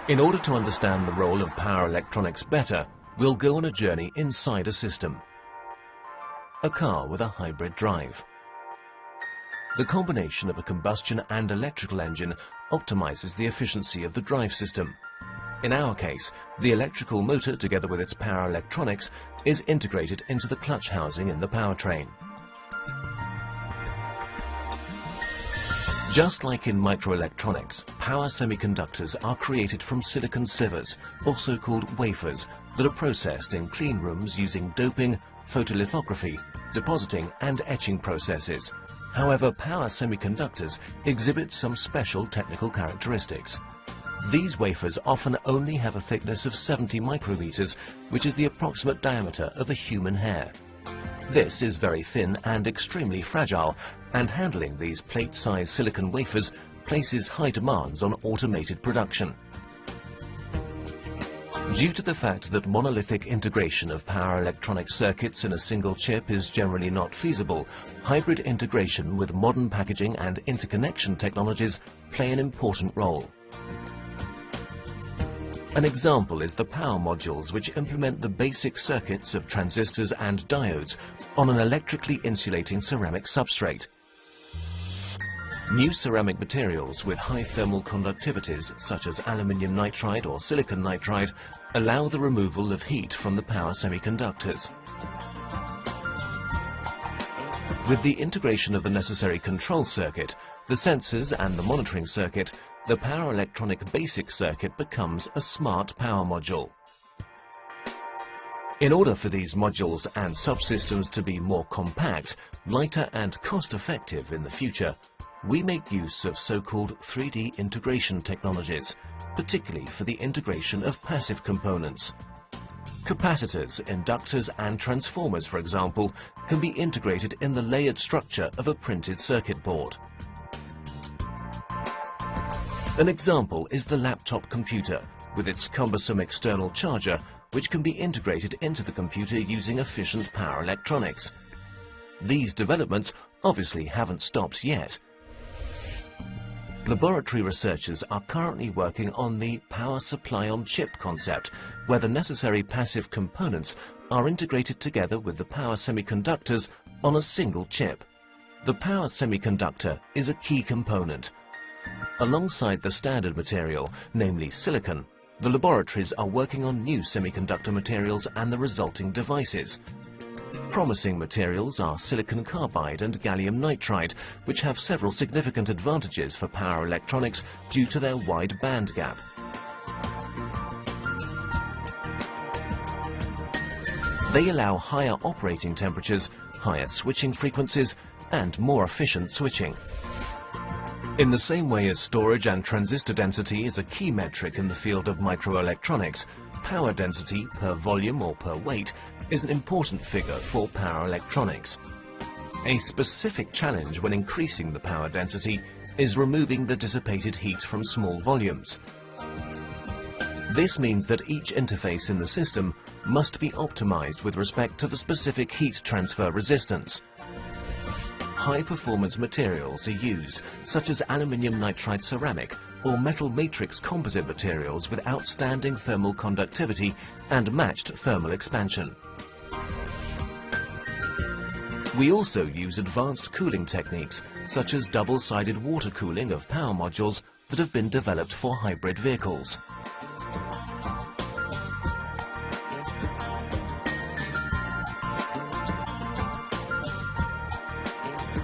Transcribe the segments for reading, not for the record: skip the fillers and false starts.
In order to understand the role of power electronics better, we'll go on a journey inside a system. A car with a hybrid drive. The combination of a combustion and electrical engine optimizes the efficiency of the drive system. In our case, the electrical motor, together with its power electronics, is integrated into the clutch housing in the powertrain. Just like in microelectronics, power semiconductors are created from silicon slivers, also called wafers, that are processed in clean rooms using doping, photolithography, depositing and etching processes. However, power semiconductors exhibit some special technical characteristics. These wafers often only have a thickness of 70 micrometers, which is the approximate diameter of a human hair. This is very thin and extremely fragile, and handling these plate-sized silicon wafers places high demands on automated production. Due to the fact that monolithic integration of power electronic circuits in a single chip is generally not feasible, hybrid integration with modern packaging and interconnection technologies play an important role. An example is the power modules, which implement the basic circuits of transistors and diodes on an electrically insulating ceramic substrate. New ceramic materials with high thermal conductivities, such as aluminium nitride or silicon nitride, allow the removal of heat from the power semiconductors. With the integration of the necessary control circuit, the sensors and the monitoring circuit, the power electronic basic circuit becomes a smart power module. In order for these modules and subsystems to be more compact, lighter and cost-effective in the future, we make use of so-called 3D integration technologies, particularly for the integration of passive components. Capacitors, inductors and transformers, for example, can be integrated in the layered structure of a printed circuit board. An example is the laptop computer, with its cumbersome external charger, which can be integrated into the computer using efficient power electronics. These developments obviously haven't stopped yet. Laboratory researchers are currently working on the power supply on chip concept, where the necessary passive components are integrated together with the power semiconductors on a single chip. The power semiconductor is a key component. Alongside the standard material, namely silicon, the laboratories are working on new semiconductor materials and the resulting devices. Promising materials are silicon carbide and gallium nitride, which have several significant advantages for power electronics due to their wide band gap. They allow higher operating temperatures, higher switching frequencies, and more efficient switching. In the same way as storage and transistor density is a key metric in the field of microelectronics, power density per volume or per weight is an important figure for power electronics. A specific challenge when increasing the power density is removing the dissipated heat from small volumes. This means that each interface in the system must be optimized with respect to the specific heat transfer resistance. High-performance materials are used, such as aluminium nitride ceramic or metal matrix composite materials with outstanding thermal conductivity and matched thermal expansion. We also use advanced cooling techniques, such as double-sided water cooling of power modules that have been developed for hybrid vehicles.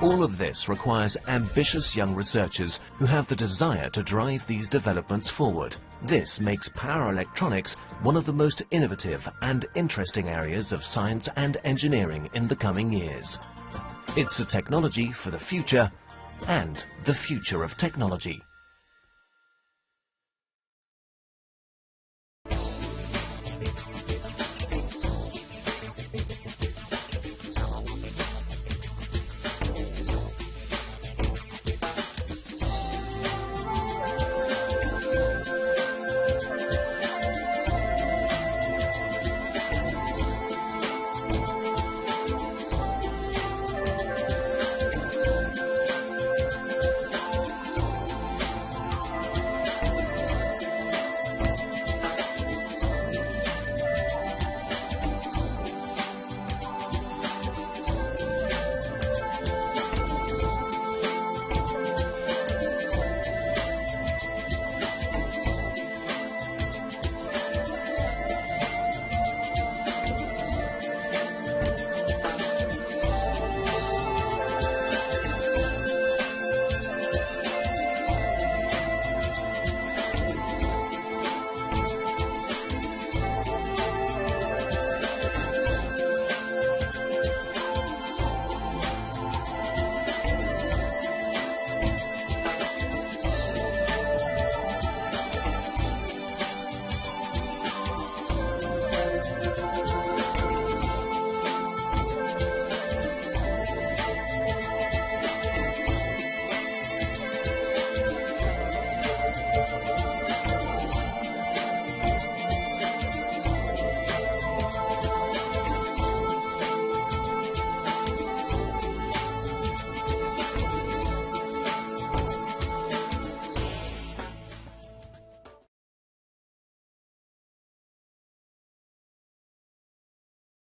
All of this requires ambitious young researchers who have the desire to drive these developments forward. This makes power electronics one of the most innovative and interesting areas of science and engineering in the coming years. It's a technology for the future and the future of technology.